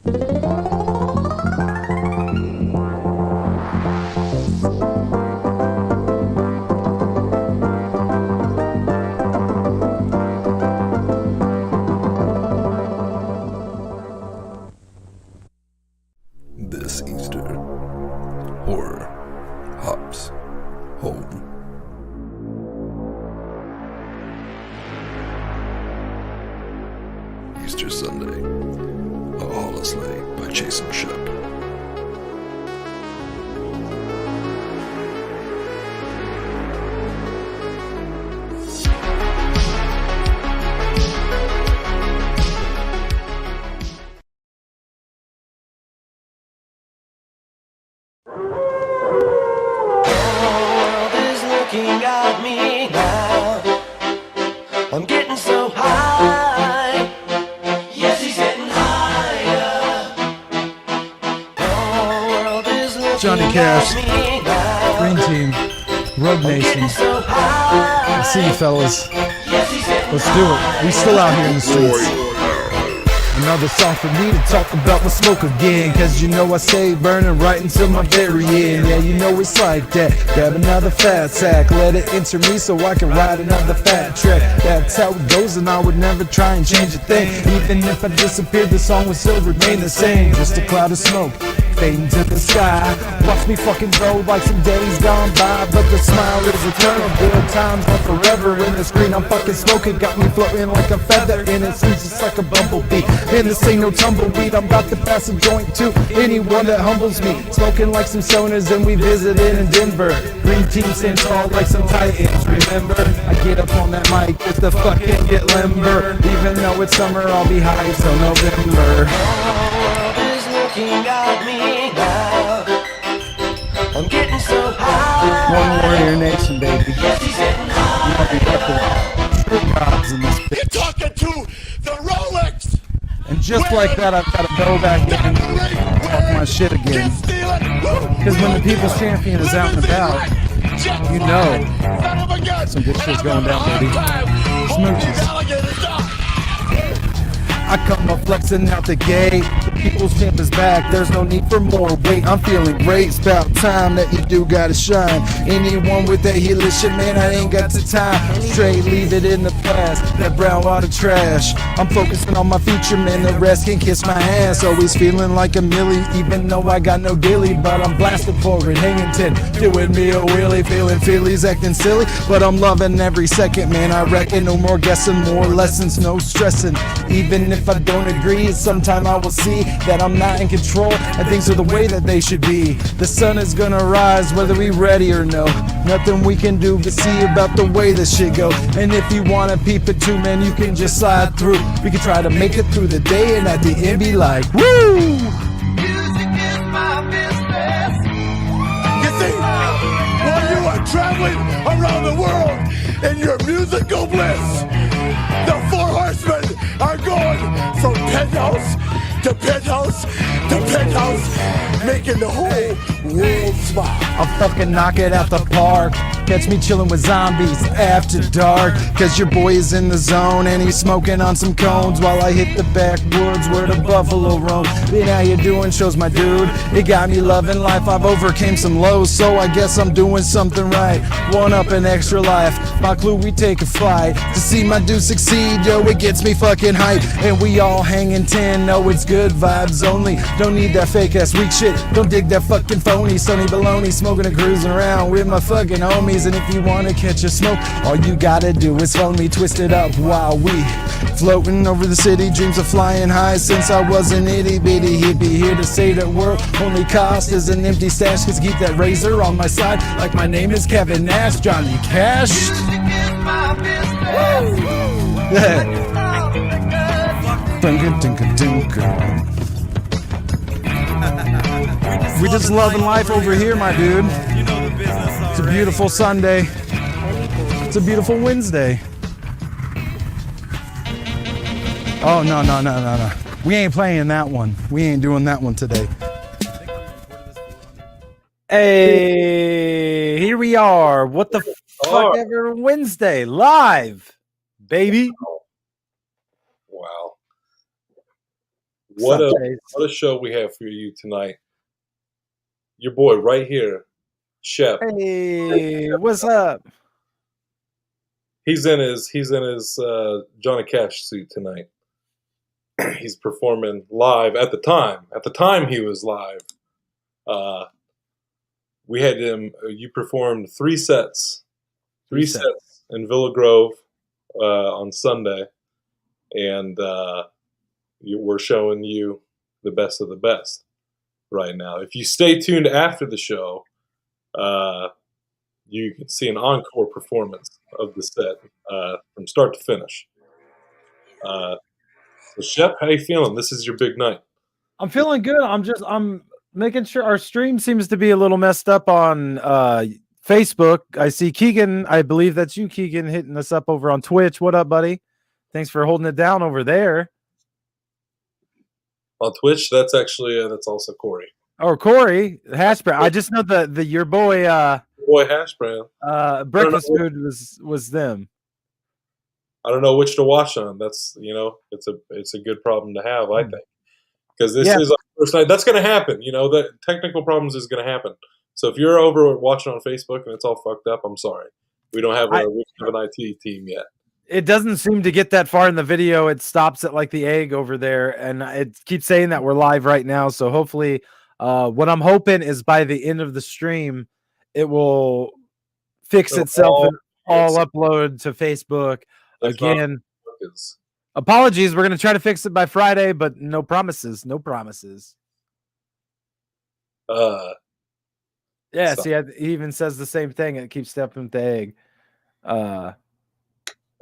This Easter, horror hops home. Easter Sunday, A Holiday by Chase and Shep. At me now. I'm getting so high. Yes, he's getting higher. The world is looking Johnny Cash, at me now. Green Team, Rogue I'm Nation. getting so high. I see you fellas. Yes, he's getting Let's do it. We still out here in the streets. Another song for me to talk about my smoke again. Cause you know I stay burning right until my very end. Yeah, you know it's like that. Grab another fat sack, let it enter me so I can ride another fat track. That's how it goes, and I would never try and change a thing. Even if I disappeared, the song would still remain the same. Just a cloud of smoke fading to the sky. Watch me fucking go like some days gone by. But the smile is eternal, good times are forever. In the screen I'm fucking smoking, got me floating like a feather. And it seems just like a bumblebee. And this ain't no tumbleweed, I'm about to pass a joint to anyone that humbles me. Smoking like some soners and we visited in Denver. Green Team stand tall like some titans, remember? I get up on that mic just to fucking get limber. Even though it's summer, I'll be high till November. looking at me now. I'm getting so high. One Warrior Nation, baby. Yes, he's getting high. True gods in this bitch. You're talking to the Rolex. And just like that, I've got to go back in and talk my shit again. Because when the People's Champion is out and about, you know some good shit's going down, baby. Smooches. I come up flexing out the gate. The People's Champ is back. There's no need for more weight. I'm feeling great. It's about time that you do gotta shine. Anyone with that healer shit, man, I ain't got the time. Straight leave it in the past. That brown water trash. I'm focusing on my future, man. The rest can kiss my ass. Always feeling like a millie, even though I got no dilly. But I'm blasted forward, hanging 10, doing me a wheelie, feeling feelies, acting silly. But I'm loving every second, man. I reckon no more guessing, more lessons, no stressing. Even if I don't agree, sometime I will see that I'm not in control and things are the way that they should be. The sun is gonna rise whether we ready or no. Nothing we can do but see about the way this shit go. And if you wanna peep it too, man, you can just slide through. We can try to make it through the day and at the end be like, woo! Music is my business. You see, while you are traveling around the world in your musical bliss, the four horsemen are going from penthouse to penthouse to penthouse, making the whole world smile. I'll fucking knock it out the park. Catch me chilling with zombies after dark. Cause your boy is in the zone and he's smoking on some cones while I hit the backwoods where the buffalo roam. Then how you doing shows my dude. It got me loving life. I've overcame some lows, so I guess I'm doing something right. One up an extra life. My clue, we take a flight to see my dude succeed. Yo, it gets me fucking hype. And we all hanging 10. No, it's good vibes only. Don't need that fake ass weak shit. Don't dig that fucking phony Sonny Baloney. Smoking and cruising around with my fucking homies. And if you wanna catch a smoke, all you gotta do is phone me, twist it up while we floating over the city. Dreams of flying high since I was an itty bitty hippie. Here to say that world only cost is an empty stash. Cause keep that razor on my side like my name is Kevin Nash. Johnny Cash. We just loving life over here, my dude. It's a beautiful Sunday. It's a beautiful Wednesday. Oh, no. We ain't playing that one. We ain't doing that one today. Hey, here we are. What the fuck ever Wednesday. Live, baby. Wow. What Sup, a Chase? what a show we have for you tonight. Your boy right here, Shep. Hey, what's up? He's in his Johnny Cash suit tonight. He's performing live at the time. At the time he was live. We had him. You performed three sets in Villa Grove on Sunday, and we're showing you the best of the best right now. If you stay tuned after the show, you can see an encore performance of the set from start to finish. So, Shep, how you feeling? This is your big night. I'm feeling good. I'm making sure our stream seems to be a little messed up on Facebook. I see Keegan. I believe that's you, Keegan, hitting us up over on Twitch. What up, buddy? Thanks for holding it down over there. On Twitch, that's actually that's also Corey. Or Corey, Hash Brown. I just know the your boy Hash Brown. Breakfast Food was them. I don't know which to watch on. That's it's a good problem to have, I think, because this is our first night. That's going to happen. The technical problems is going to happen. So if you're over watching on Facebook and it's all fucked up, I'm sorry. We don't have an IT team yet. It doesn't seem to get that far in the video. It stops at like the egg over there, and it keeps saying that we're live right now. So hopefully, what I'm hoping is by the end of the stream, it will fix itself and all upload to Facebook. Again, apologies. We're going to try to fix it by Friday, but no promises. No promises. Yeah, see, he even says the same thing. It keeps stepping with the egg.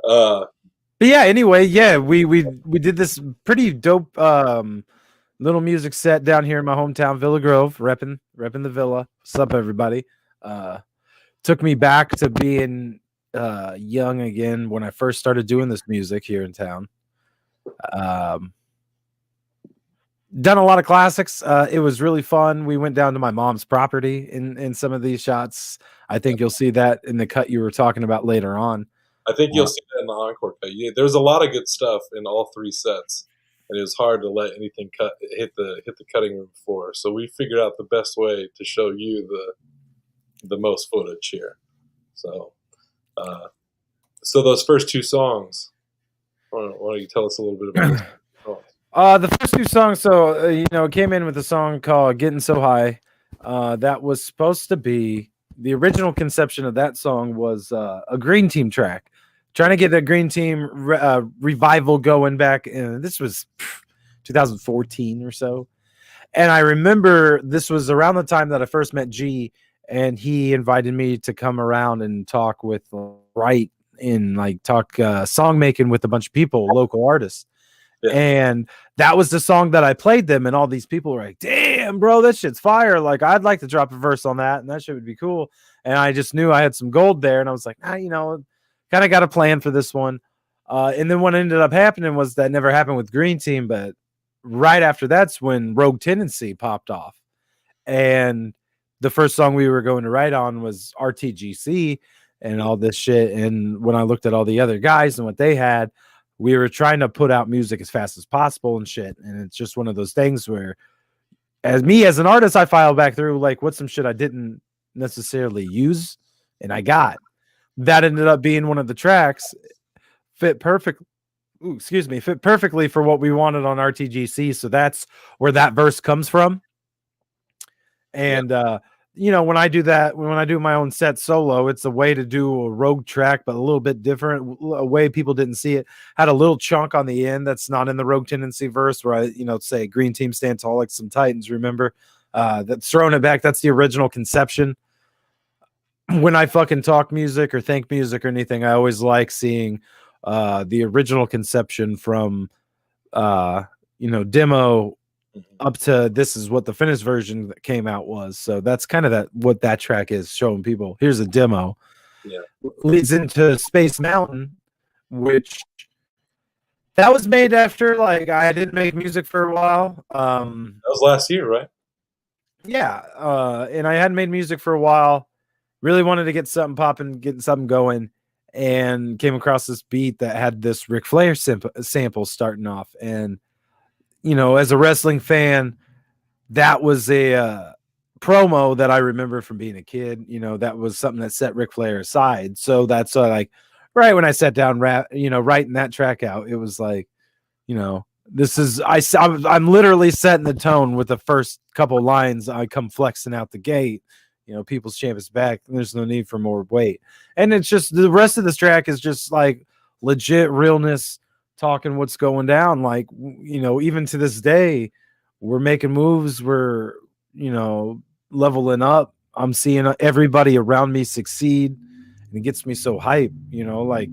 But yeah, anyway, yeah, we did this pretty dope little music set down here in my hometown, Villa Grove, repping the Villa. What's up, everybody? Took me back to being young again when I first started doing this music here in town. Done a lot of classics. It was really fun. We went down to my mom's property in some of these shots. I think you'll see that in the cut you were talking about later on. I think you'll see that in the encore cut. Yeah, there's a lot of good stuff in all three sets, and it was hard to let anything hit the cutting room floor. So we figured out the best way to show you the most footage here. So, so those first two songs. Why don't you tell us a little bit about this? The first two songs. So it came in with a song called "Getting So High." That was supposed to be the original conception of that song was a Green Team track. Trying to get a Green Team revival going back. This was 2014 or so. And I remember this was around the time that I first met G, and he invited me to come around and talk with song making with a bunch of people, local artists. Yeah. And that was the song that I played them, and all these people were like, damn, bro, that shit's fire. Like, I'd like to drop a verse on that, and that shit would be cool. And I just knew I had some gold there, and I was like, kind of got a plan for this one. And then what ended up happening was that never happened with Green Team, but right after that's when Rogue Tendency popped off. And the first song we were going to write on was RTGC and all this shit. And when I looked at all the other guys and what they had, we were trying to put out music as fast as possible and shit. And it's just one of those things where, as an artist, I file back through, like, what's some shit I didn't necessarily use and I got. That ended up being one of the tracks. Fit perfectly for what we wanted on RTGC. So that's where that verse comes from. And when I do that, when I do my own set solo, it's a way to do a Rogue track, but a little bit different, a way people didn't see it. Had a little chunk on the end that's not in the Rogue Tendency verse where I, say Green Team stand tall like some Titans, remember? That's throwing it back. That's the original conception. When I fucking talk music or think music or anything, I always like seeing the original conception from demo up to this is what the finished version that came out was. So that's kind of what that track is, showing people here's a demo. Yeah. Leads into Space Mountain, which that was made after I didn't make music for a while. That was last year, right? Yeah. And I hadn't made music for a while. Really wanted to get something popping, getting something going, and came across this beat that had this Ric Flair sample starting off. And as a wrestling fan, that was a promo that I remember from being a kid. That was something that set Ric Flair aside. So that's like right when I sat down, writing that track out, it was like, this is I'm literally setting the tone with the first couple lines. I come flexing out the gate. People's champ is back. And there's no need for more weight. And it's just the rest of this track is just like legit realness, talking what's going down. Like, even to this day, we're making moves. We're, leveling up. I'm seeing everybody around me succeed. And it gets me so hype, like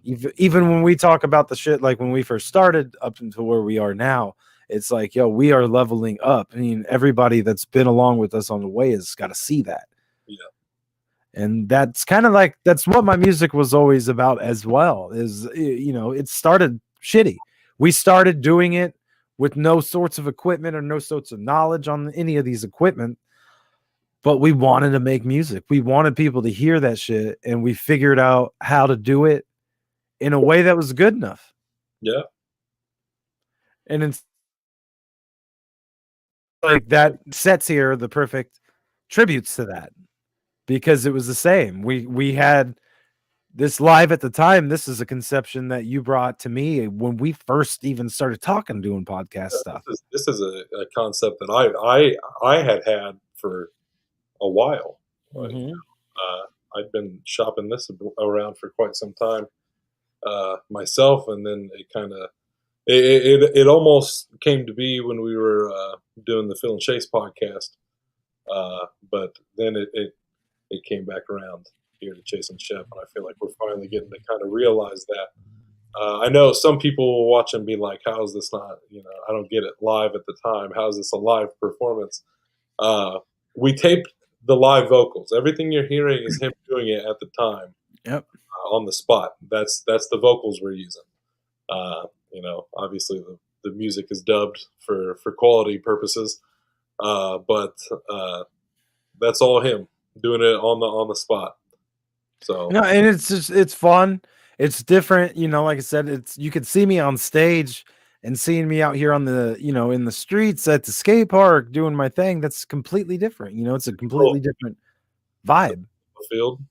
even when we talk about the shit, like when we first started up until where we are now, it's like, yo, we are leveling up. I mean, everybody that's been along with us on the way has got to see that. Yeah. And that's kind of like, that's what my music was always about as well, is, it started shitty. We started doing it with no sorts of equipment or no sorts of knowledge on any of these equipment, but we wanted to make music. We wanted people to hear that shit, and we figured out how to do it in a way that was good enough. Yeah. And it's like that sets here the perfect tributes to that, because it was the same. We had this live at the time. This is a conception that you brought to me when we first even started talking, doing podcast stuff. This is a concept that I had for a while. Mm-hmm. I'd been shopping this around for quite some time myself, and then it kind of it almost came to be when we were doing the Phil and Chase podcast, but then it came back around here to Chase and Shep, and I feel like we're finally getting to kind of realize that. I know some people will watch and be like, "How is this not? I don't get it live at the time. How is this a live performance?" We taped the live vocals. Everything you're hearing is him doing it at the time. Yep. On the spot. That's the vocals we're using. Obviously the music is dubbed for quality purposes, but that's all him doing it on the spot. So no, and it's fun. It's different. Like I said, you could see me on stage and seeing me out here on the, in the streets at the skate park doing my thing. That's completely different. It's a completely different vibe. Field,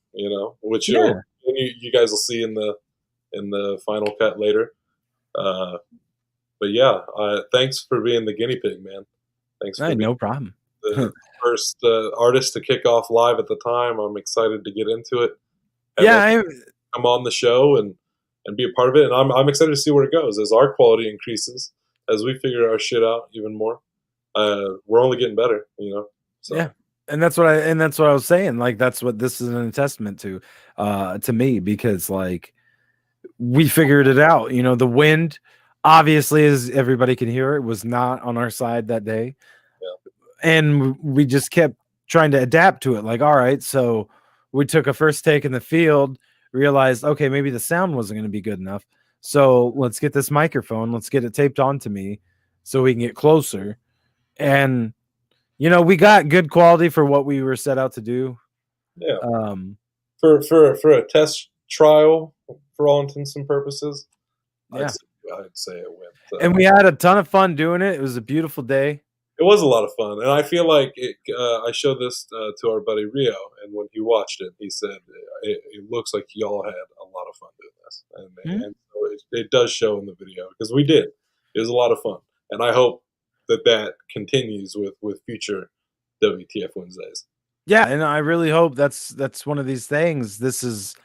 which you guys will see in the final cut later. But yeah, thanks for being the guinea pig, man. Thanks for being no problem. The first artist to kick off live at the time. I'm excited to get into it. Come on the show and be a part of it, and I'm excited to see where it goes as our quality increases, as we figure our shit out even more. We're only getting better, So. Yeah. And that's what I was saying. Like, that's what this is a testament to me, because like we figured it out. The wind, obviously, as everybody can hear, it was not on our side that day. Yeah. And we just kept trying to adapt to it. Like, all right, so we took a first take in the field, realized, okay, maybe the sound wasn't going to be good enough. So let's get this microphone, let's get it taped onto me so we can get closer. And we got good quality for what we were set out to do. Yeah. For a test trial, for all intents and purposes, yeah, I'd say it went. And we had a ton of fun doing it. It was a beautiful day. It was a lot of fun, and I feel like I showed this to our buddy Rio, and when he watched it, he said it looks like y'all had a lot of fun doing this, and so it does show in the video, because we did. It was a lot of fun, and I hope that continues with future WTF Wednesdays. Yeah, and I really hope that's one of these things. This is,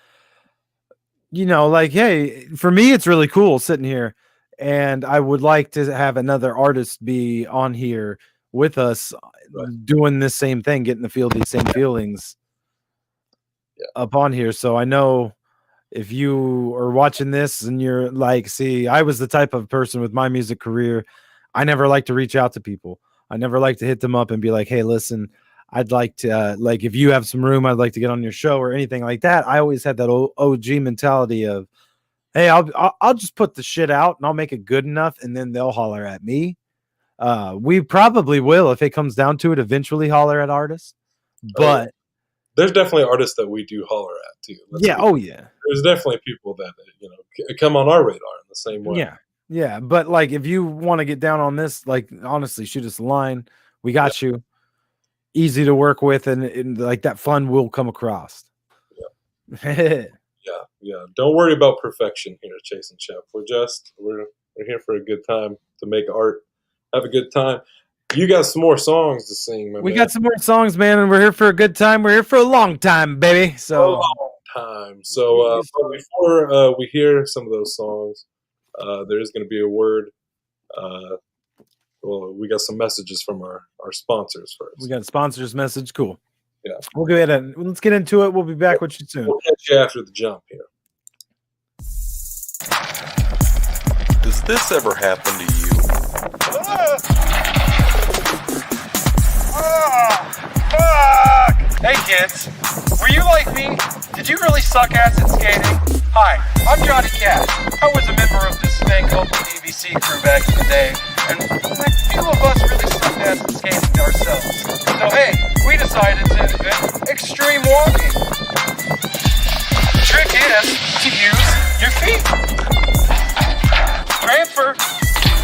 like, hey, for me, it's really cool sitting here, and I would like to have another artist be on here with us, doing this same thing, getting to feel these same feelings up on here. So I know if you are watching this and you're like, see, I was the type of person with my music career, I never like to reach out to people. I never like to hit them up and be like, hey, listen, I'd like to, like, if you have some room, I'd like to get on your show or anything like that. I always had that OG mentality of, hey, I'll just put the shit out and I'll make it good enough, and then they'll holler at me. We probably will, if it comes down to it, eventually holler at artists. But there's definitely artists that we do holler at too. Yeah. Oh yeah. There's definitely people that come on our radar in the same way. Yeah. Yeah, but like if you want to get down on this, like honestly, shoot us a line. We got you. Easy to work with, and like that fun will come across. Yeah. Yeah. Don't worry about perfection here at Chase and Shep. We're here for a good time to make art, have a good time. You got some more songs to sing, man. We got some more songs, man, and we're here for a good time. We're here for a long time, baby. So a long time. So but before we hear some of those songs, there is going to be a word. Well, we got some messages from our sponsors first. We got a sponsor's message. Cool. Yeah. We'll go ahead and let's get into it. We'll be back with you soon. We'll catch you after the jump here. Does this ever happen to you? Hey kids, were you like me? Did you really suck ass at skating? Hi, I'm Johnny Cash. I was a member of this thing called the DVC crew back in the day, and a few of us really sucked ass at skating ourselves. So hey, we decided to invent extreme walking. The trick is to use your feet. Transfer.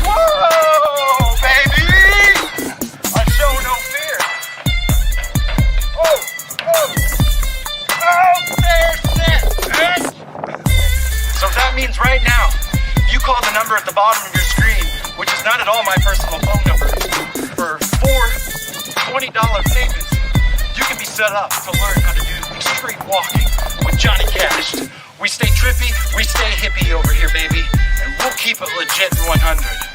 Whoa, baby! I show no fear. So that means right now, you call the number at the bottom of your screen, which is not at all my personal phone number, for 4 $20 payments, you can be set up to learn how to do extreme walking with Johnny Cash. We stay trippy, we stay hippie over here, baby, and we'll keep it legit and 100.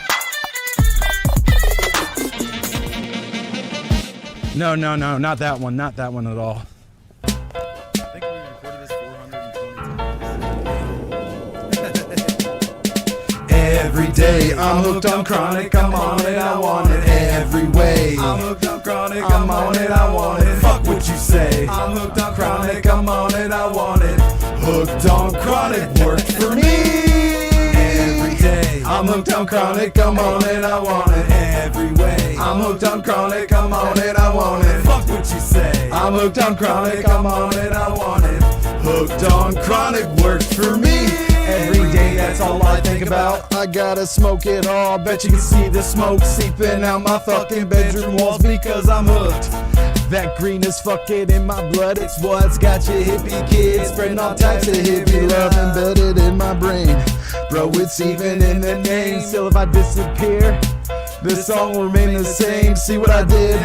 No, not that one. Not that one at all. I think we recorded this 420 times. Every day I'm hooked on chronic, I'm on it, I want it every way. I'm hooked on chronic, I'm on it, I want it. Fuck what you say. I'm hooked on chronic, I'm on it, I want it. Hooked on chronic worked for me every day. I'm hooked on chronic, I'm on it, I want it every way. I'm hooked on chronic, I'm on it, I want it. Fuck what you say. I'm hooked on chronic, I'm on it, I want it. Hooked on chronic works for me every day, that's all I think about. I gotta smoke it all, bet you can see the smoke seeping out my fucking bedroom walls because I'm hooked. That green is fucking in my blood, it's what's got you hippie kids spreading all types of hippie love embedded in my brain. Bro, it's even in the name. Still, if I disappear, this song will remain the same. See what I did?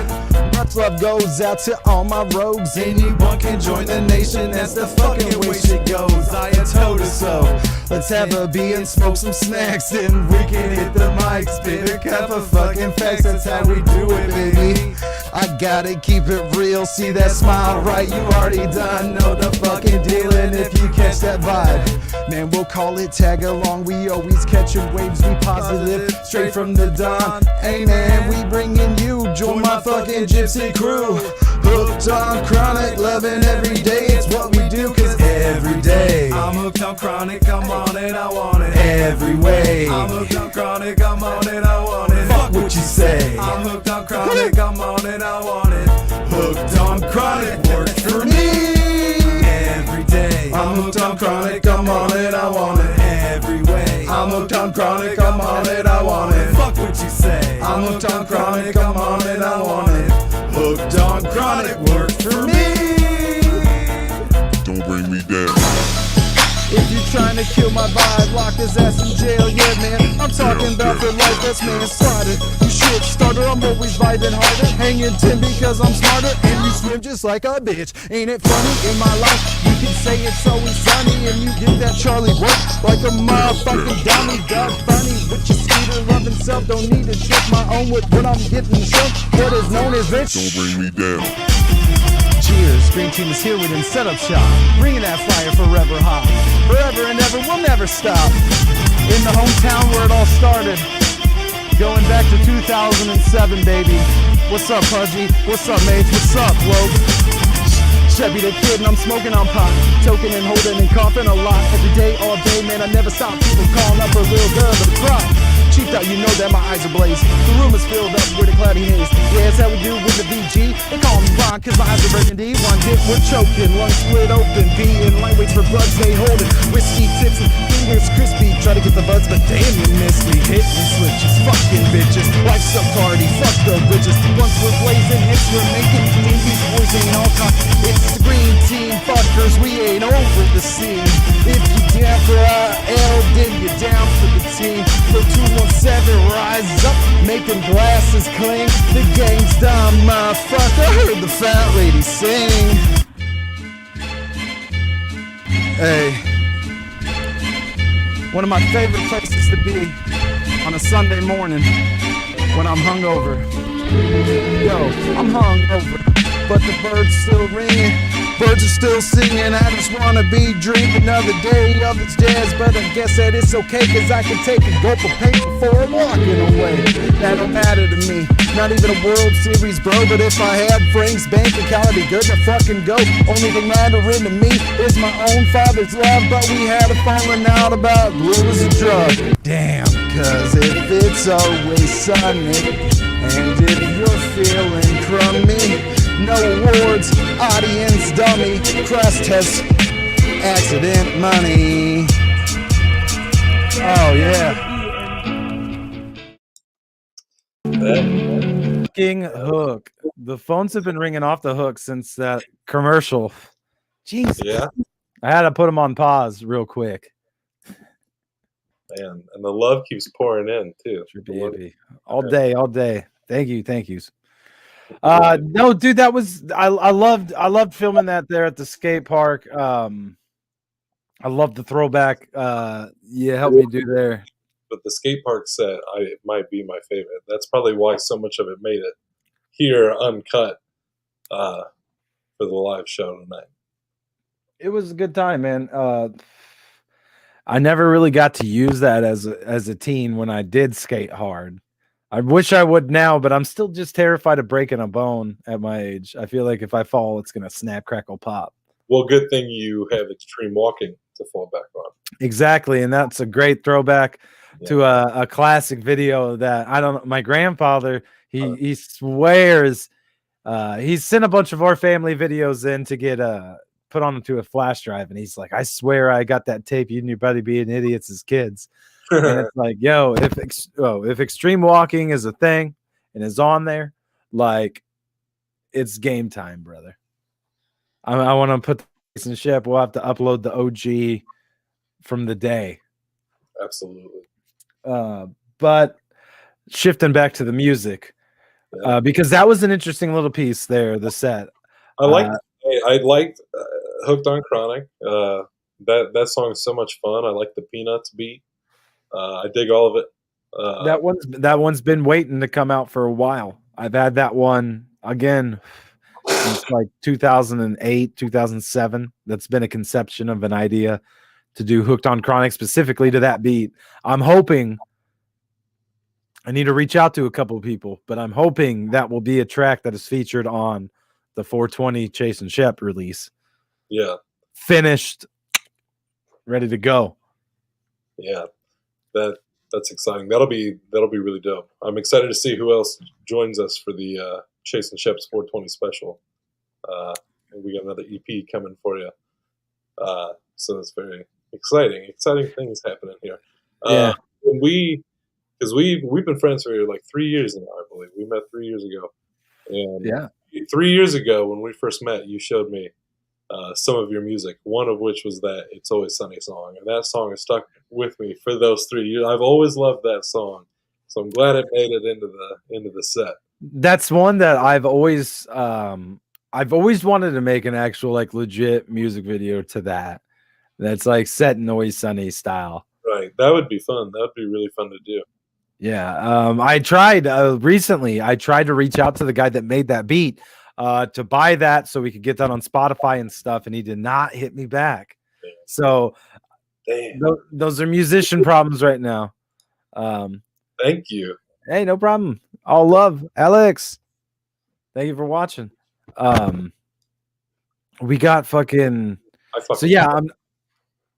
Much love goes out to all my rogues. Anyone can join the nation, that's the fucking way shit goes. I told her so. Let's have a bee and smoke some snacks, then we can hit the mic, spit a cup of fucking facts. That's how we do it, baby. I gotta keep it real, see that smile right, you already done know the fucking deal. And if you catch that vibe, man, we'll call it tag along. We always catching waves, we positive, straight from the dawn. Hey man, we bringing you, join my fucking gypsy crew. Hooked on chronic, loving every day, it's what we do, cause every day I'm hooked on chronic, I'm on it, I want it every way. I'm hooked on chronic, I'm on it, I want it. Fuck what you say. I'm hooked on chronic, I'm on it, I want it. Hooked on chronic works for me every day. I'm hooked on chronic, I'm on it, I want it every way. I'm hooked on chronic, I'm on it, I want it. Fuck what you say. I'm hooked on chronic, I'm on it, I want it. Hooked on chronic works for me. Don't bring me down. If you trying to kill my vibe, lock his ass in jail, yeah man. I'm talking about the life that's manslaughter. You shit starter, I'm always vibing harder. Hanging 10 because I'm smarter, and you swim just like a bitch. Ain't it funny in my life? You can say it's always sunny, and you get that Charlie work like a motherfucking dummy. Dog funny with your scooter loving self. Don't need to check my own with what I'm getting shown. What is known as bitch. Don't bring me down. Cheers, Green Team is here within setup shop, bringing that fire forever hot. Forever and ever, we'll never stop. In the hometown where it all started, going back to 2007, baby. What's up, Pudgy? What's up, mates? What's up, Globe? Chevy the kid and I'm smoking on pot, toking and holding and coughing a lot. Every day, all day, man, I never stop. People calling up a real girl, but a crop. Cheaped out, you know that my eyes are blazed. The room is filled up with a cloudy haze. Yeah, that's how we do with the VG. They call me Ron. on, cause my eyes are burgundy. One hit, we're choking, lungs split open. Beating lightweights for blood, stay holding. Whiskey tips and fingers crispy. Try to get the buds, but damn, you missed me. Hit and switches, fucking bitches. Life's a party, fuck the bridges. Once we're blazing, hits we're making. These boys ain't all cock. It's the green team, fuckers, we ain't over the scene. If you down for L, then you're down for the team. For 217, rise up, making glasses cling. The gang's done, motherfucker. I heard the fat lady sing. Hey, one of my favorite places to be on a Sunday morning when I'm hungover. Yo, I'm hungover, but the birds still ringing. Birds are still singing, I just wanna be dreaming another day of its jazz. But I guess that it's okay, cause I can take a gulp of pain before I'm walking away. That don't matter to me, not even a World Series, bro. But if I had Frank's bank account, I'd be good to fucking go. Only thing mattering to me is my own father's love. But we had a falling out about glue as a drug. Damn, cause if it's always sunny, and if you're feeling crummy, no awards, audience dummy, crash test, accident money. Oh yeah. Fucking hook. The phones have been ringing off the hook since that commercial. Jesus. Yeah. I had to put them on pause real quick. Man, and the love keeps pouring in too. Baby. All day. Thank yous. No, dude, that was I loved filming that there at the skate park. I love the throwback. Yeah, help me do there. But the skate park set, it might be my favorite. That's probably why so much of it made it here uncut for the live show tonight. It was a good time, man. I never really got to use that as a teen when I did skate hard. I wish I would now, but I'm still just terrified of breaking a bone at my age. I feel like if I fall, it's going to snap, crackle, pop. Well, good thing you have extreme walking to fall back on. Exactly, and that's a great throwback to a classic video that my grandfather, he swears he's sent a bunch of our family videos in to get put onto a flash drive, and he's like, I swear I got that tape, you and your buddy being idiots as kids. And it's like, yo, if extreme walking is a thing and is on there, like, it's game time, brother. I want to put Chase and Shep. We'll have to upload the OG from the day. Absolutely. But shifting back to the music, because that was an interesting little piece there, the set. I liked Hooked on Chronic. That song is so much fun. I like the Peanuts beat. I dig all of it. That one's been waiting to come out for a while. I've had that one again since like 2008, 2007. That's been a conception of an idea to do Hooked on Chronic specifically to that beat. I'm hoping I need to reach out to a couple of people, but I'm hoping that will be a track that is featured on the 420 Chase and Shep release. Yeah. Finished, ready to go. Yeah. That's exciting. That'll be really dope. I'm excited to see who else joins us for the Chase and Shep's 420 special. We got another EP coming for you. So it's very exciting. Exciting things happening here. Yeah. Because we've been friends for like 3 years now, I believe. We met 3 years ago. And 3 years ago when we first met, you showed me some of your music, one of which was that It's Always Sunny song. And that song has stuck with me for those 3 years. I've always loved that song. So I'm glad it made it into the set. That's one that I've always wanted to make an actual like legit music video to that. That's like set in Always Sunny style. Right. That would be fun. That would be really fun to do. Yeah. I tried recently. I tried to reach out to the guy that made that beat to buy that so we could get that on Spotify and stuff, and he did not hit me back. Damn. So those are musician problems right now. Thank you. Hey, no problem. All love, Alex. Thank you for watching. We got fucking. So yeah,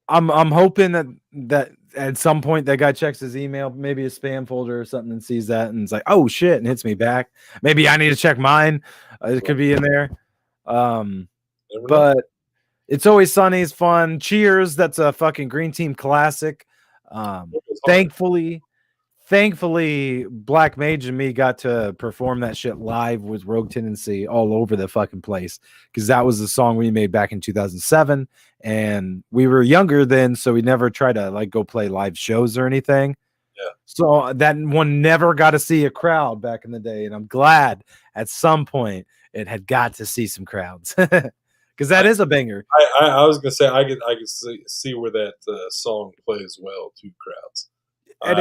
I'm hoping that at some point that guy checks his email, maybe a spam folder or something, and sees that and it's like, oh shit, and hits me back. Maybe I need to check mine. It could be in there. Never know. But It's Always Sunny is fun. Cheers, that's a fucking Green Team classic. It was hard. Thankfully, Black Mage and me got to perform that shit live with Rogue Tendency all over the fucking place, because that was the song we made back in 2007, and we were younger then, so we never tried to like go play live shows or anything. Yeah. So that one never got to see a crowd back in the day, and I'm glad at some point it had got to see some crowds. Because that is a banger. I was gonna say I could see where that song plays well to crowds, And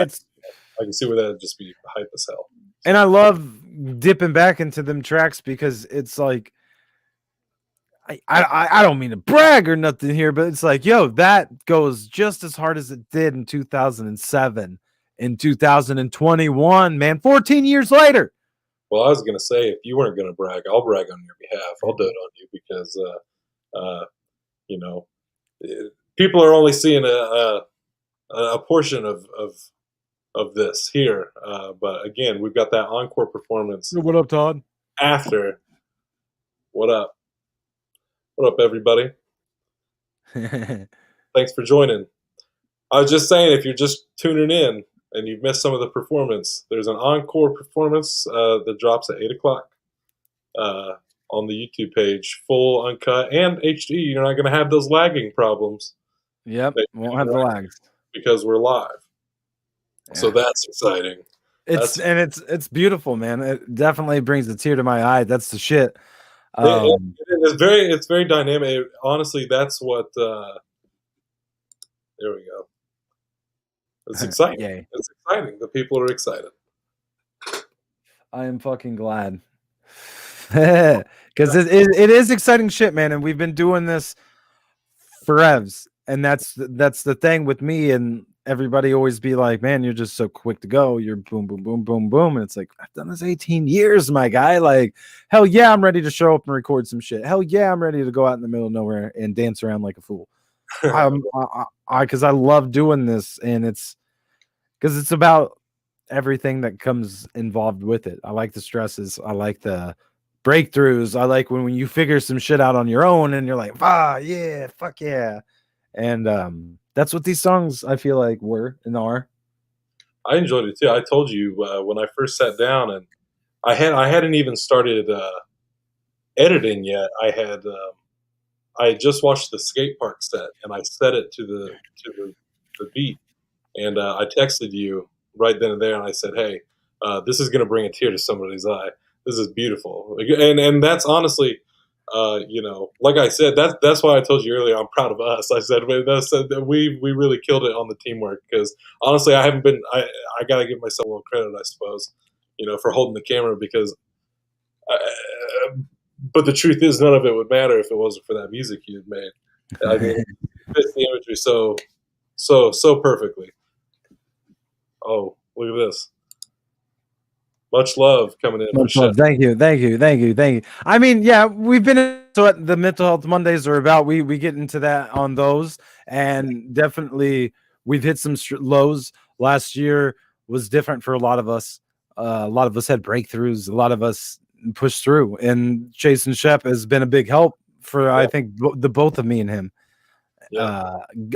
I can see where that would just be hype as hell. and I love dipping back into them tracks because it's like I don't mean to brag or nothing here, but it's like, yo, that goes just as hard as it did in 2007, in 2021, man, 14 years later. Well, I was gonna say if you weren't gonna brag, I'll brag on your behalf. I'll do it on you because you know, people are only seeing a portion of this here. But again, we've got that encore performance What up, Todd? after. What up? What up, everybody? Thanks for joining. I was just saying, if you're just tuning in and you've missed some of the performance, there's an encore performance that drops at 8 o'clock on the YouTube page, full, uncut, and HD. You're not going to have those lagging problems. Yep, won't have the lags because we're live. Yeah. So that's exciting. It's beautiful, man. It definitely brings a tear to my eye. That's the shit. It's very dynamic. Honestly, that's what. There we go. It's exciting. Yay. It's exciting. The people are excited. I am fucking glad. Because it is exciting shit, man. And we've been doing this forevs. And that's the thing with me, and everybody always be like, man, you're just so quick to go. You're boom, boom, boom, boom, boom. And it's like, I've done this 18 years, my guy. Like, hell yeah, I'm ready to show up and record some shit. Hell yeah, I'm ready to go out in the middle of nowhere and dance around like a fool. Because I love doing this, and it's because it's about everything that comes involved with it. I like the stresses. I like the breakthroughs. I like when you figure some shit out on your own and you're like, yeah, fuck yeah. And that's what these songs, I feel like, were and are. I enjoyed it too. I told you when I first sat down, and I hadn't even started editing yet. I had just watched the skate park set, and I set it to the beat, and I texted you right then and there, and I said, "Hey, this is going to bring a tear to somebody's eye. This is beautiful," and that's honestly. Like I said, that's why I told you earlier. I'm proud of us. I said that we really killed it on the teamwork, because honestly, I haven't been. I gotta give myself a little credit, I suppose, for holding the camera, because. But the truth is, none of it would matter if it wasn't for that music you had made. I mean, it fits the imagery so perfectly. Oh, look at this. Much love coming in. Much love. Thank you. I mean, yeah, we've been so what the Mental Health Mondays are about. We get into that on those, and definitely we've hit some lows. Last year was different for a lot of us. A lot of us had breakthroughs. A lot of us pushed through, and Chase and Shep has been a big help for I think the both of me and him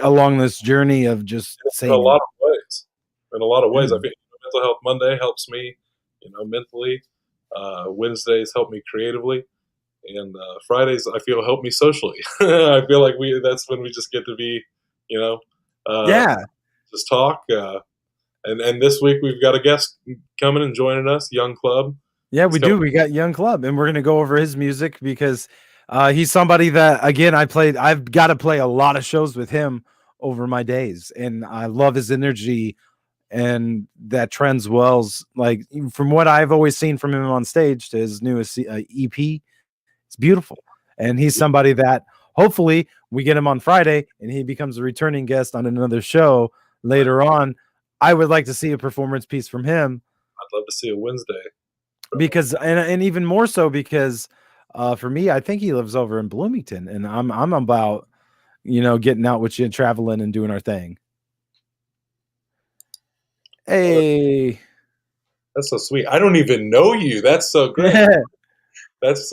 along this journey of just saying in a lot of ways. I think Mental Health Monday helps me. Mentally. Wednesdays help me creatively, and Fridays I feel help me socially. I feel like that's when we just get to be, just talk. And this week we've got a guest coming and joining us, Young Club. Yeah, we do. We got Young Club, and we're gonna go over his music because he's somebody that, again, I've got to play a lot of shows with him over my days, and I love his energy. And that trends wells, like from what I've always seen from him on stage to his newest EP, it's beautiful. And he's somebody that hopefully we get him on Friday and he becomes a returning guest on another show later on. I would like to see a performance piece from him. I'd love to see a Wednesday. Because and even more so because for me, I think he lives over in Bloomington, and I'm about getting out with you and traveling and doing our thing. Hey, that's so sweet. I don't even know you. That's so great. That's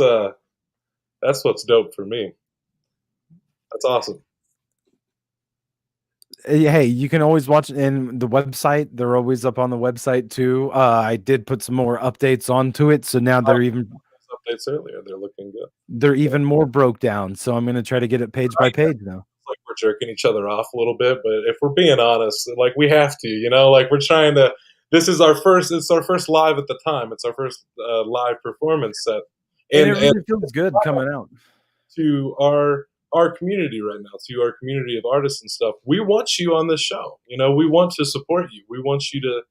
That's what's dope for me. That's awesome. Hey, you can always watch in the website. They're always up on the website too. I did put some more updates onto it, so now they're Updates earlier. They're looking good. even more broke down. So I'm gonna try to get it page by page now. It's like we're jerking each other off a little bit, but if we're being honest, like we have to, like we're trying to. This is our first. It's our first live at the time. It's our first live performance set, And it really feels good coming out. To our community right now, to our community of artists and stuff. We want you on this show. We want to support you. We want you to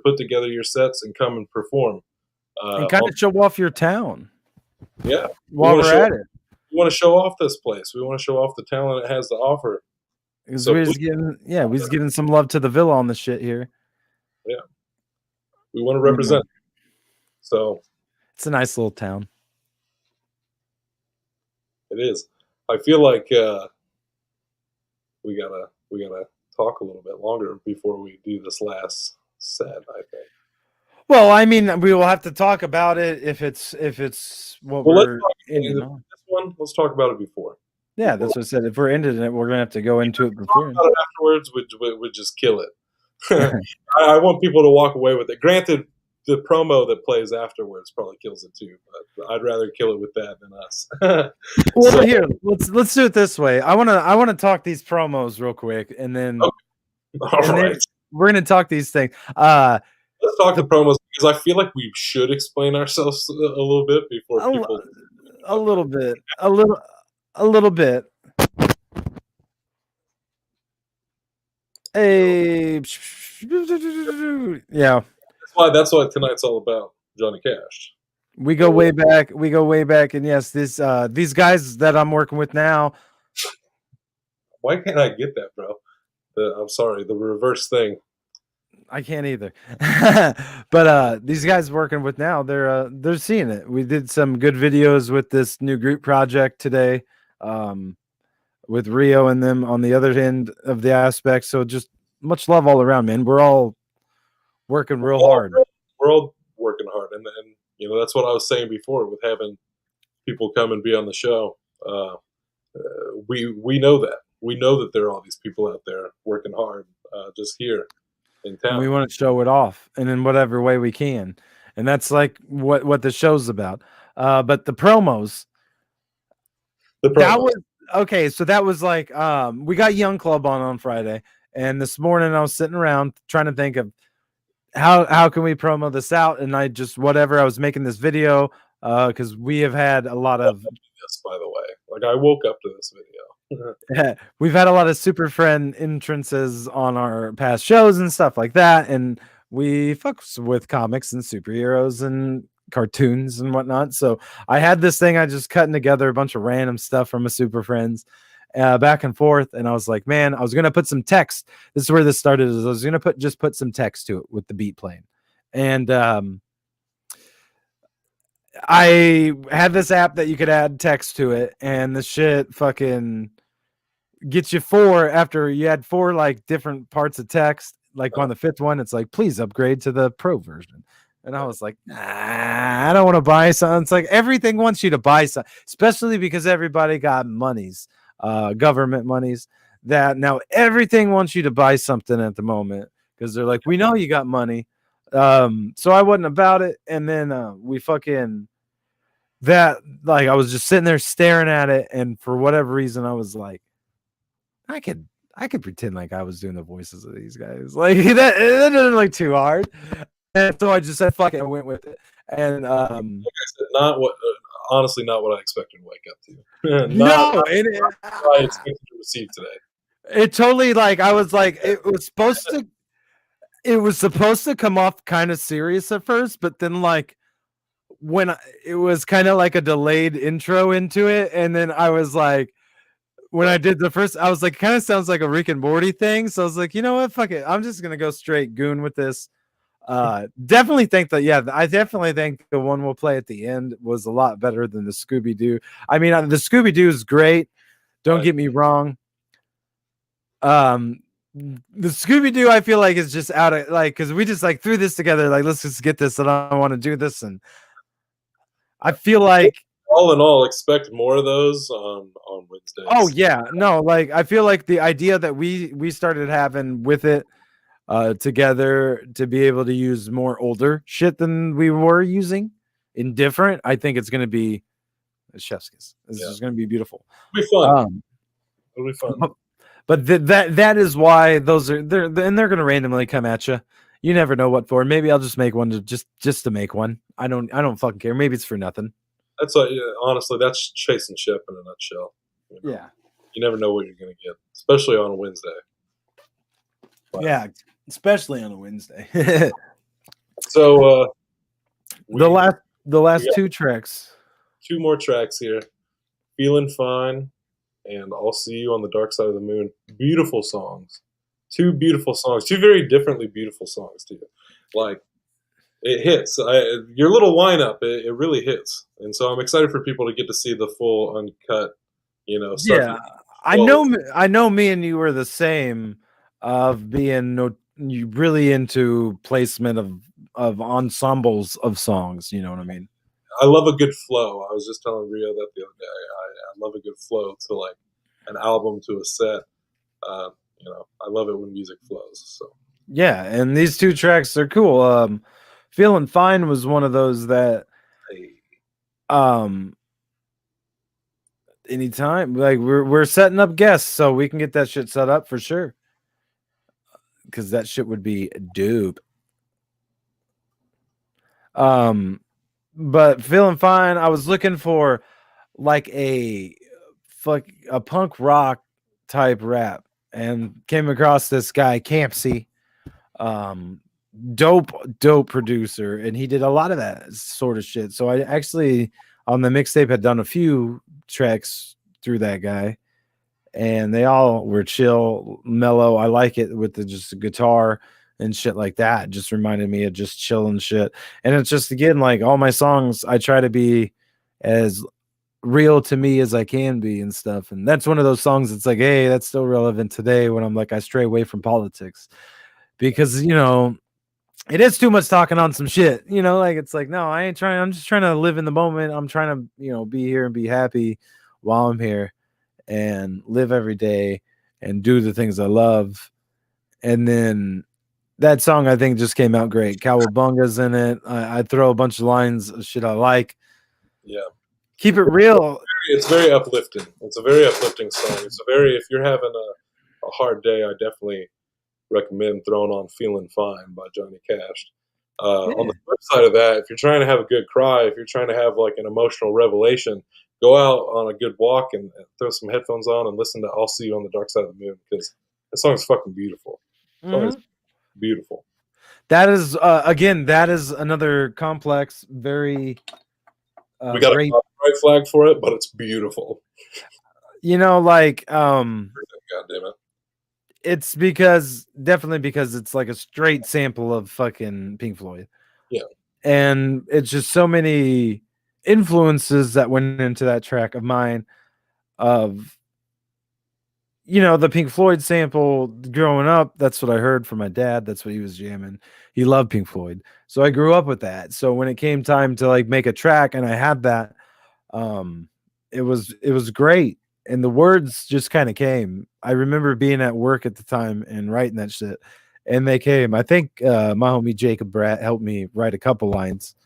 put together your sets and come and perform. And kind of show off your town. Yeah. While we're at it. We want to show off this place. We want to show off the talent it has to offer. So we're just giving some love to the Villa on the shit here. Yeah. We want to represent. So it's a nice little town. It is. I feel like we gotta talk a little bit longer before we do this last set, I think. Well, I mean, we will have to talk about it if it's what we're in. This one, let's talk about it before. Yeah, that's what I said. If we're ending it, we're gonna have to go into it before. Talk about it afterwards would just kill it. I want people to walk away with it. Granted, the promo that plays afterwards probably kills it too, but I'd rather kill it with that than us. Well, here, let's do it this way. I wanna talk these promos real quick, and then, then we're gonna talk these things. Let's talk the promos because I feel like we should explain ourselves a little bit before people. A little bit. Hey, yeah. That's why tonight's all about Johnny Cash. We go way back, and yes, these guys that I'm working with now. Why can't I get that, bro? I'm sorry, the reverse thing. I can't either. But these guys working with now, they're seeing it. We did some good videos with this new group project today, with Rio and them on the other end of the aspect. So just much love all around, man. We're all working real hard. We're all working hard, and that's what I was saying before with having people come and be on the show. We know that. We know that there are all these people out there working hard, just here in town. And we want to show it off, and in whatever way we can, and that's like what the show's about. But the promos. That was okay. So that was like we got Young Club on Friday, and this morning I was sitting around trying to think of how can we promo this out, and I was making this video because we have had a lot of this, by the way. Like I woke up to this video. We've had a lot of super friend entrances on our past shows and stuff like that, and we fucks with comics and superheroes and cartoons and whatnot. So I had this thing I just cutting together a bunch of random stuff from a super friends back and forth, and I was like, man, I was gonna put some text. This is where this started. I was gonna put some text to it with the beat playing, and I had this app that you could add text to it, and the shit fucking gets you 4 after you had 4 like different parts of text. Like on the 5th one, it's like, please upgrade to the pro version. And I was like, nah, I don't want to buy something. It's like everything wants you to buy something, especially because everybody got monies, government monies, that now everything wants you to buy something at the moment because they're like, we know you got money. So I wasn't about it. And then we fucking that, like, I was just sitting there staring at it. And for whatever reason, I was like, I could pretend like I was doing the voices of these guys. Like that didn't look too hard. And so I just said, fuck it, and went with it. And like I said, honestly, not what I expected to wake up to. Not what I expected to receive today. It totally, like, I was like, it was supposed to come off kind of serious at first, but then like when it was kind of like a delayed intro into it, and then I was like, when I did the first, I was like, kind of sounds like a Rick and Morty thing. So I was like, you know what, fuck it, I'm just gonna go straight goon with this. Definitely think that, I definitely think the one we'll play at the end was a lot better than the Scooby-Doo. I mean, the Scooby-Doo is great, don't get me wrong. The Scooby-Doo I feel like is just out of, like, because we just like threw this together, like, let's just get this, and I want to do this, and I feel like all in all, expect more of those on Wednesdays. Oh yeah, no, like I feel like the idea that we started having with it together to be able to use more older shit than we were using in different. I think it's going to be chef's kiss. This is going to be beautiful. It'll be fun. It'll be fun. But that is why those are they're going to randomly come at you. You never know what for. Maybe I'll just make one to just to make one. I don't fucking care. Maybe it's for nothing. That's what, honestly, that's Chase and Shep in a nutshell. You know? Yeah. You never know what you're going to get, especially on a Wednesday. But, yeah, especially on a Wednesday. So the last two tracks. 2 more tracks here. Feeling Fine and I'll See You on the Dark Side of the Moon. Beautiful songs. 2 beautiful songs. 2 very differently beautiful songs too. Like, it hits. Your little lineup, it really hits. And so I'm excited for people to get to see the full uncut, stuff. Yeah. I know me and you were the same of being you really into placement of ensembles of songs, you know what I mean? I love a good flow. I was just telling Rio that the other day. I love a good flow to like an album to a set. I love it when music flows. So yeah, and these 2 tracks are cool. Feeling Fine was one of those that anytime, like we're setting up guests so we can get that shit set up for sure. Because that shit would be dope. But Feeling Fine, I was looking for like a punk rock type rap and came across this guy Campsy, dope producer, and he did a lot of that sort of shit. So I actually on the mixtape had done a few tracks through that guy, and they all were chill, mellow. I like it with just guitar and shit like that. It just reminded me of just chilling shit. And it's just, again, like all my songs, I try to be as real to me as I can be and stuff. And that's one of those songs that's like, hey, that's still relevant today when I'm like, I stray away from politics because, it is too much talking on some shit, like, it's like, no, I ain't trying. I'm just trying to live in the moment. I'm trying to, be here and be happy while I'm here and live every day and do the things I love. And then that song, I think, just came out great. Cowabunga's in it. I throw a bunch of lines of shit I like. Yeah. Keep it real. It's very uplifting. It's a very uplifting song. If you're having a hard day, I definitely recommend throwing on Feeling Fine by Johnny Cash. On the flip side of that, if you're trying to have a good cry, if you're trying to have like an emotional revelation, go out on a good walk and throw some headphones on and listen to I'll See You on the Dark Side of the Moon, because that song is fucking beautiful. Song is beautiful. That is, again, that is another complex, very we got a copyright flag for it, but it's beautiful. Like, God damn it. It's definitely because it's like a straight sample of fucking Pink Floyd. Yeah. And it's just so many influences that went into that track of mine of, the Pink Floyd sample growing up. That's what I heard from my dad. That's what he was jamming. He loved Pink Floyd. So I grew up with that. So when it came time to like make a track and I had that, it was great. And the words just kind of came. I remember being at work at the time and writing that shit, and they came. I think my homie Jacob Bratt helped me write a couple lines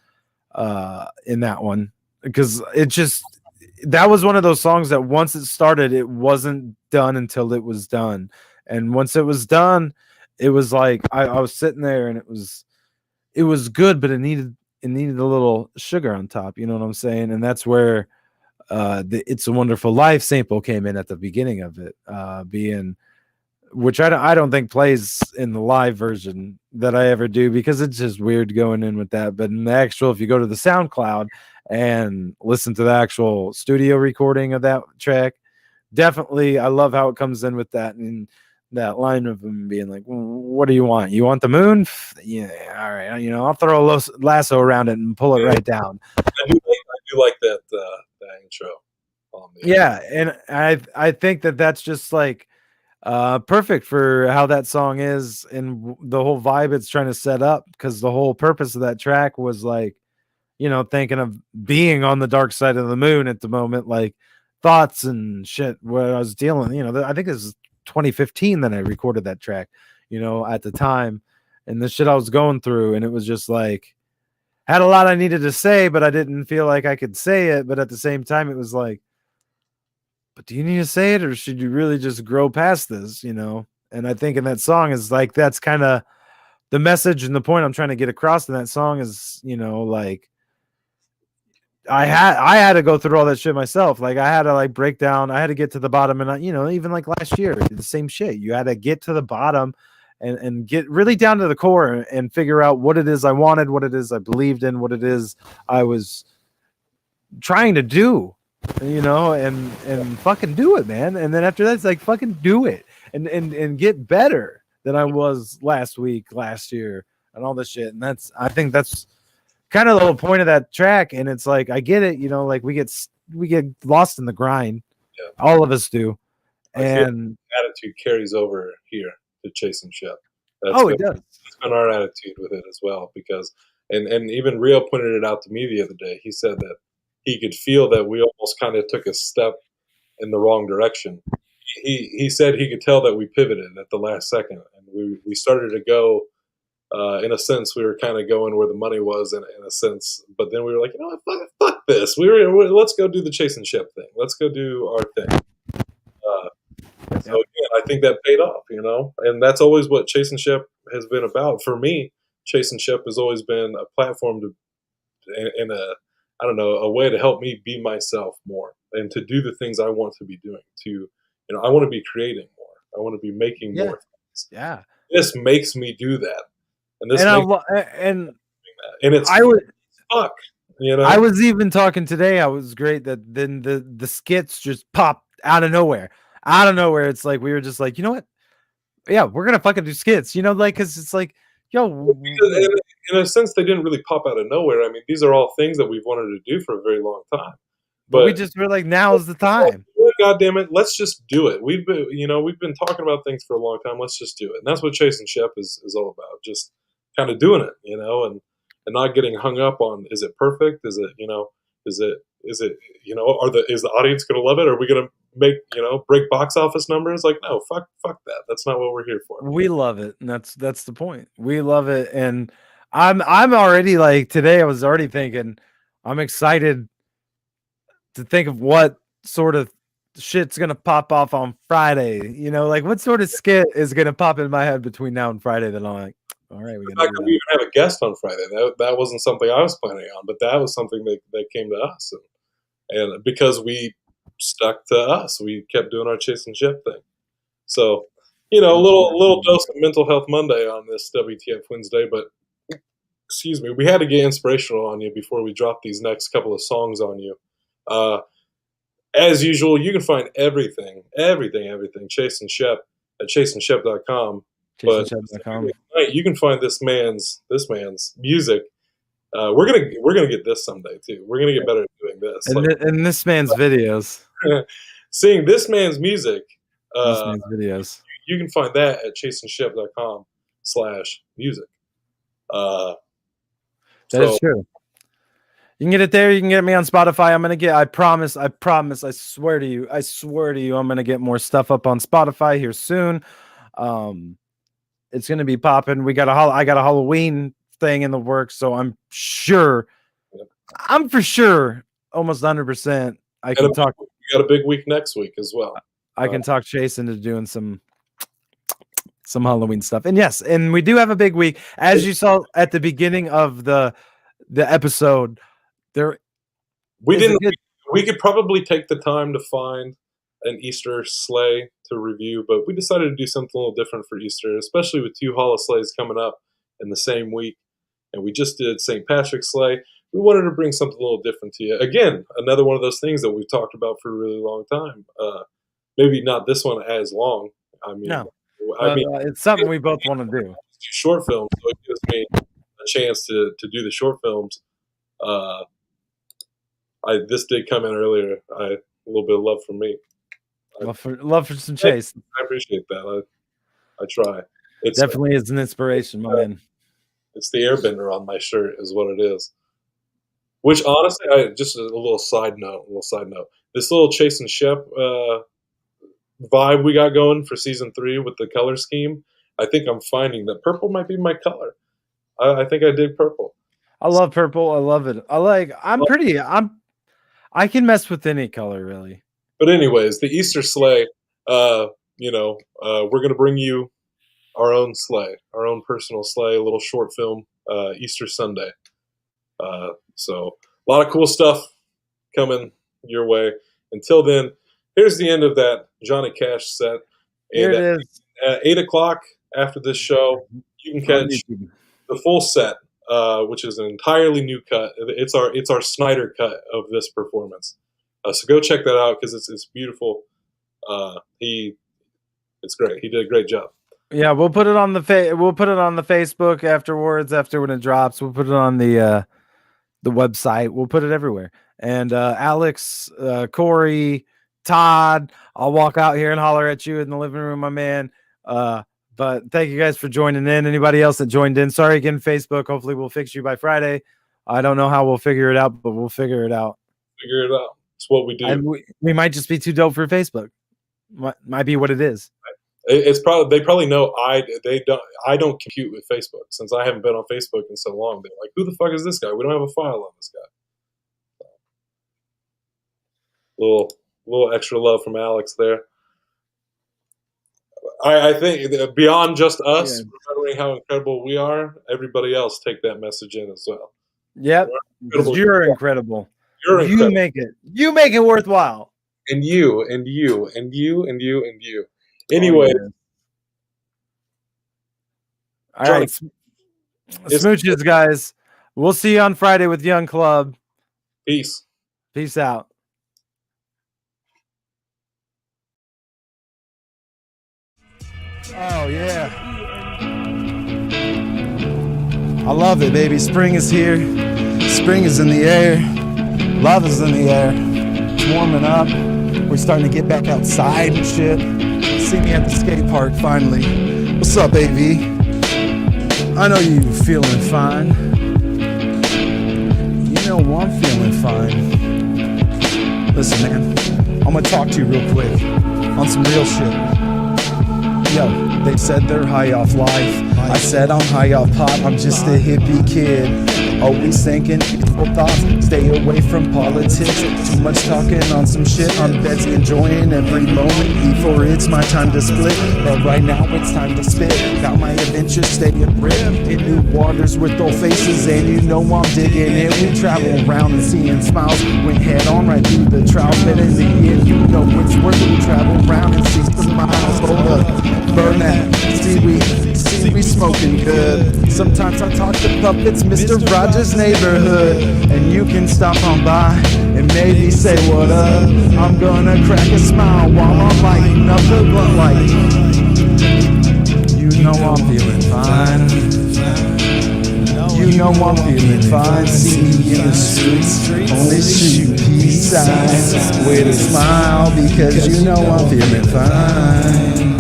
in that one, because that was one of those songs that once it started, it wasn't done until it was done. And once it was done, it was like I was sitting there and it was good, but it needed a little sugar on top. You know what I'm saying? And that's where the It's a Wonderful Life sample came in at the beginning of it, which I don't think plays in the live version that I ever do, because it's just weird going in with that. But in the actual, if you go to the SoundCloud and listen to the actual studio recording of that track, definitely I love how it comes in with that, and that line of him being like, what do you want? You want the moon? Yeah, all right. I'll throw a lasso around it and pull it right down. I do like that intro. Yeah, and I think that's just like perfect for how that song is and the whole vibe it's trying to set up, because the whole purpose of that track was like, thinking of being on the dark side of the moon at the moment, like thoughts and shit where I was dealing. I think this is 2015 that I recorded that track, at the time, and the shit I was going through, and it was just like had a lot I needed to say, but I didn't feel like I could say it. But at the same time, it was like, but do you need to say it, or should you really just grow past this? And I think in that song is like that's kind of the message and the point I'm trying to get across in that song is, like I had to go through all that shit myself. Like I had to like break down, I had to get to the bottom, and even like last year, the same shit. You had to get to the bottom and get really down to the core and figure out what it is I wanted, what it is I believed in, what it is I was trying to do, and fucking do it, man. And then after that, it's like fucking do it and get better than I was last week, last year, and all this shit. And I think that's kind of the whole point of that track. And it's like I get it, like we get lost in the grind. Yeah. All of us do. And attitude carries over here to Chase and Shep. It does. That's been our attitude with it as well, because and even Rio pointed it out to me the other day. He said that he could feel that we almost kind of took a step in the wrong direction. He said he could tell that we pivoted at the last second, and we started to go. In a sense, we were kind of going where the money was, in a sense. But then we were like, fuck this. Let's go do the Chase and Shep thing. Let's go do our thing. So again, I think that paid off, and that's always what Chase and Shep has been about. For me, Chase and Shep has always been a platform and a way to help me be myself more and to do the things I want to be doing. I want to be creating more. I want to be making more things. Yeah. This makes me do that. And this and it's fuck. I was even talking today. I was great that then the skits just popped out of nowhere. Out of nowhere, it's like we were just like, you know what? Yeah, we're gonna fucking do skits. Because it's like, yo. In a sense, they didn't really pop out of nowhere. I mean, these are all things that we've wanted to do for a very long time. But we're like, now's the time. God damn it, let's just do it. We've been talking about things for a long time. Let's just do it. And that's what Chase and Shep is all about. Just kind of doing it, and not getting hung up on, is it perfect? Is it, is it, is the audience going to love it? Are we going to make, break box office numbers? Like, no, fuck that. That's not what we're here for. We love it. And that's the point. We love it. And I'm already like, today I was already thinking, I'm excited to think of what sort of shit's going to pop off on Friday. Like what sort of skit is going to pop in my head between now and Friday that I'm like, all right, we even have a guest on Friday. That wasn't something I was planning on, but that was something that came to us, and because we stuck to us, we kept doing our Chase and Shep thing. So, a little dose of mental health Monday on this WTF Wednesday. But excuse me, we had to get inspirational on you before we drop these next couple of songs on you. As usual, you can find everything Chase and Shep at chaseandshep.com. But tonight, you can find this man's music. We're gonna get this someday too. We're gonna get better at doing this. And this man's videos. Seeing this man's music. This man's videos. You can find that at chaseandshep.com/music. That is true. You can get it there. You can get me on Spotify. I promise, I swear to you, I'm gonna get more stuff up on Spotify here soon. It's gonna be popping. I got a Halloween thing in the works, so I'm for sure, almost 100%. I can talk. We got a big week next week as well. I can talk Chase into doing some Halloween stuff. And yes, and we do have a big week, as you saw at the beginning of the episode. We could probably take the time to find an Easter sleigh to review, but we decided to do something a little different for Easter, especially with 2 Halla sleighs coming up in the same week. And we just did St. Patrick's sleigh. We wanted to bring something a little different to you. Again, another one of those things that we've talked about for a really long time. Maybe not this one as long. It's something we both want to do. Short films, so it gives me a chance to do the short films. This did come in earlier. A little bit of love from me. Love for some Chase. I appreciate that. I try. It's definitely is an inspiration, my man. It's the airbender on my shirt, is what it is. Which honestly, just a little side note. This little Chase and Shep vibe we got going for season 3 with the color scheme. I think I'm finding that purple might be my color. I think I dig purple. I love purple. I love it. I can mess with any color really. But anyways, the Easter sleigh. We're gonna bring you our own sleigh, our own personal sleigh, a little short film, Easter Sunday. So a lot of cool stuff coming your way. Until then, here's the end of that Johnny Cash set. Here And it is. at 8 o'clock after this show, you can catch the full set, which is an entirely new cut. It's our Snyder cut of this performance. So go check that out because it's beautiful. It's great. He did a great job. Yeah, we'll put it on the Facebook afterwards. After when it drops, we'll put it on the website. We'll put it everywhere. And Alex, Corey, Todd, I'll walk out here and holler at you in the living room, my man. But thank you guys for joining in. Anybody else that joined in, sorry again, Facebook. Hopefully we'll fix you by Friday. I don't know how we'll figure it out, but we'll figure it out. Figure it out. It's what we do. We might just be too dope for Facebook. Might be what it is. It's probably they probably know I don't compute with Facebook since I haven't been on Facebook in so long. They're like, who the fuck is this guy? We don't have a file on this guy. Little extra love from Alex there. I think beyond just us remembering how incredible we are, everybody else take that message in as well. Yep, you're incredible. You make it worthwhile. And you. Anyway. All right. Smooches, guys. We'll see you on Friday with Young Club. Peace out. Oh, yeah. I love it, baby. Spring is here. Spring is in the air. Love is in the air. It's warming up. We're starting to get back outside and shit. See me at the skate park finally. What's up, AV? I know you feeling fine. You know I'm feeling fine. Listen, man. I'm gonna talk to you real quick on some real shit. Yo, they said they're high off life. I said I'm high off pop. I'm just a hippie kid. Always thinking peaceful thoughts. Stay away from politics. Too much talking on some shit. I'm busy enjoying every moment before it's my time to split. But right now it's time to spit. Got my adventures staying rip. In new waters with old faces, and you know I'm digging it. We travel around and seeing smiles. Went head on right through the trials. But in the end, you know it's worth it. We travel around and see some miles. Hold up, burn that. See we smoking good. Sometimes I talk to puppets, Mr. Rogers' neighborhood, and you can stop on by and maybe say what up. I'm gonna crack a smile while I'm lighting up the blunt light. You know I'm feeling fine. You know I'm feeling fine. See me in the streets, only shoot peace signs with a smile because you know I'm feeling fine.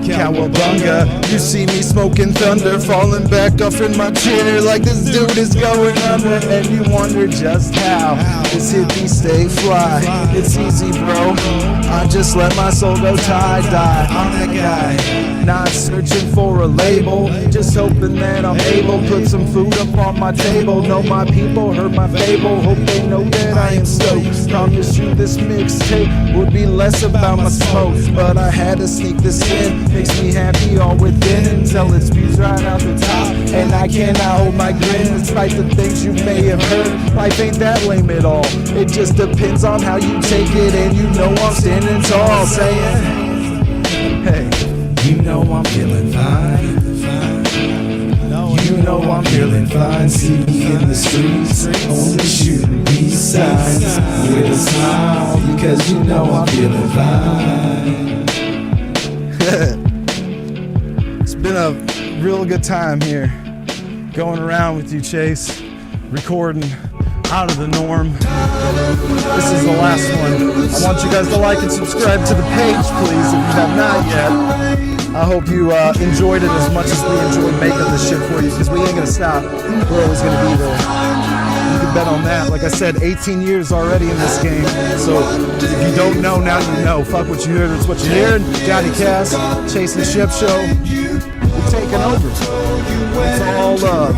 Cowabunga, you see me smoking thunder, falling back off in my chair like this dude is going under. And you wonder just how this hippie stay fly. It's easy, bro. I just let my soul go tie-dye. I'm the guy, not searching for a label, just hoping that I'm able put some food up on my table. Know my people heard my fable, hope they know that I am stoked. Promise you this mixtape would be less about my smoke, but I had to sneak this in. Makes me happy all within until it spews right out the top, and I cannot hold my grin despite the things you may have heard. Life ain't that lame at all, it just depends on how you take it. And you know I'm standing tall saying, hey, you know I'm feeling fine. You know I'm feeling fine. See me in the streets, only shooting peace signs with a smile because you know I'm feeling fine. It's been a real good time here going around with you, Chase, recording out of the norm. This is the last one. I want you guys to like and subscribe to the page, please, if you have not yet. I hope you enjoyed it as much as we enjoyed making this shit for you, because we ain't gonna stop. We're always gonna be there. You can bet on that. Like I said, 18 years already in this game. So if you don't know, now you know. Fuck what you heard, it's what you're hearing. Johnny Cass, Chase and Shep show. We're taking over. It's all love.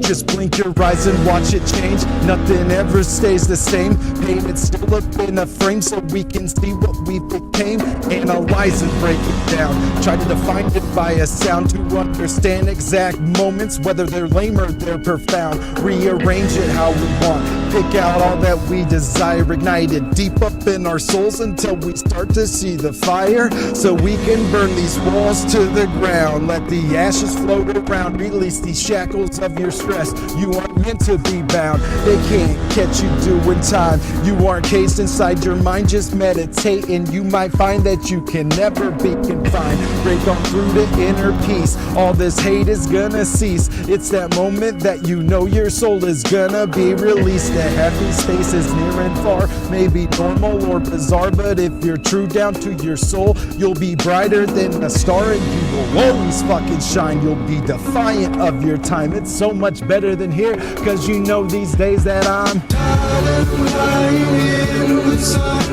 Just blink your eyes and watch it change. Nothing ever stays the same. Painted still up in a frame so we can see what we became. Analyze and break it down. Try to define it by a sound to understand exact moments, whether they're lame or they're profound. Rearrange it how we want. Pick out all that we desire, ignite it deep up in our souls until we start to see the fire, so we can burn these walls to the ground. Let the ashes float around. Release these shackles of your stress. You aren't meant to be bound. They can't catch you doing time. You aren't cased inside your mind. Just meditate and you might find that you can never be confined. Break on through to inner peace. All this hate is gonna cease. It's that moment that you know your soul is gonna be released. The happy space is near and far. Maybe normal or bizarre, but if you're true down to your soul, you'll be brighter than a star and you will always fucking shine. You'll be defiant of your time. It's so much better than here, cause you know these days that I'm.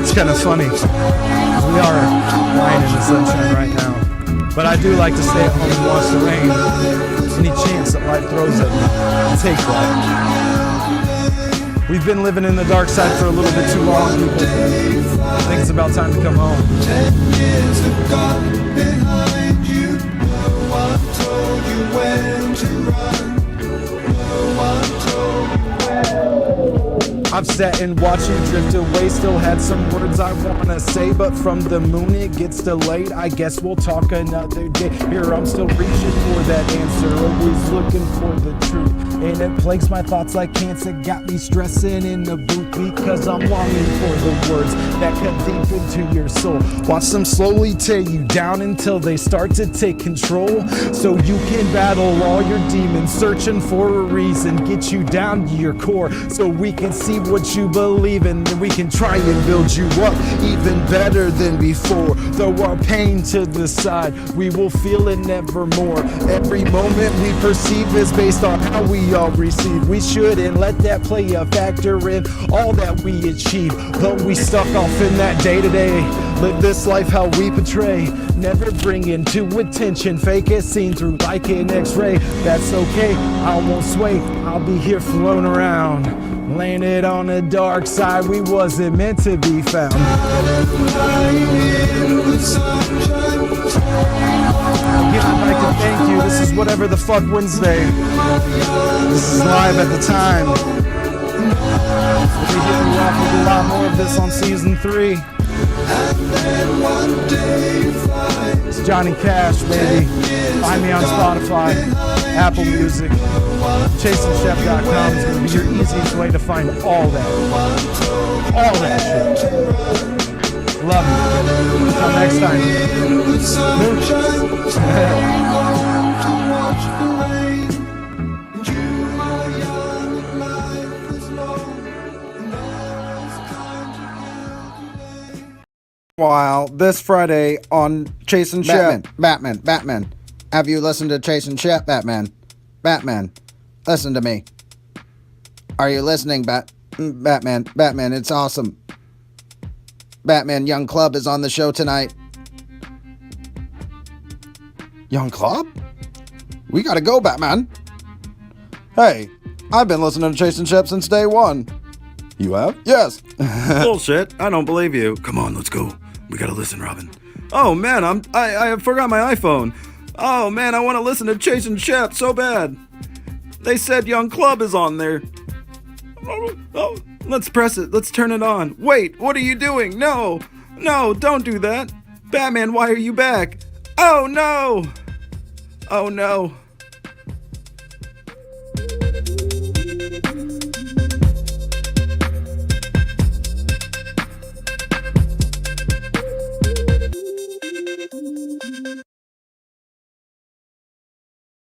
It's kind of funny. We are lying in the sunshine right now. But I do like to stay at home and watch the rain. Any chance that life throws at me, I'll take that. We've been living in the dark side for a little bit too long, people. I think it's about time to come home. 10 years have gone behind you. No one told you when to run. I've sat and watched you drift away. Still had some words I wanna say, but from the moon it gets delayed. I guess we'll talk another day. Here I'm still reaching for that answer, always looking for the truth. And it plagues my thoughts like cancer. Got me stressing in the boot because I'm longing for the words that cut deep into your soul. Watch them slowly tear you down until they start to take control, so you can battle all your demons, searching for a reason. Get you down to your core so we can see what you believe in, and we can try and build you up even better than before. Throw our pain to the side, we will feel it nevermore. Every moment we perceive is based on how we all receive. We shouldn't let that play a factor in all that we achieve, but we stuck off in that day-to-day. Live this life how we portray, never bring into attention, fake it seen through like an x-ray. That's okay, I won't sway, I'll be here floating around, landed on the dark side. We wasn't meant to be found. Again, I'd like to thank you. This is Whatever the Fuck Wednesday. This is live at the time. We'll be hitting you off with a lot more of this on season 3. It's Johnny Cash, baby. Find me on Spotify, Apple Music. ChaseandShep.com is going to be your easiest way to find all that. All that shit. Love you. Until next time. While this Friday on Chase and Shep. Batman. Have you listened to Chase and Shep, Batman? Batman, listen to me. Are you listening, Batman? Batman, it's awesome. Batman, Young Club is on the show tonight. Young Club? We gotta go, Batman. Hey, I've been listening to Chase and Shep since day one. You have? Yes. Bullshit. I don't believe you. Come on, let's go. We gotta listen, Robin. Oh man, I forgot my iPhone. Oh man, I want to listen to Chase and Shep so bad. They said Young Club is on there. Oh, let's press it. Let's turn it on. Wait, what are you doing? No, don't do that. Batman, why are you back? Oh no.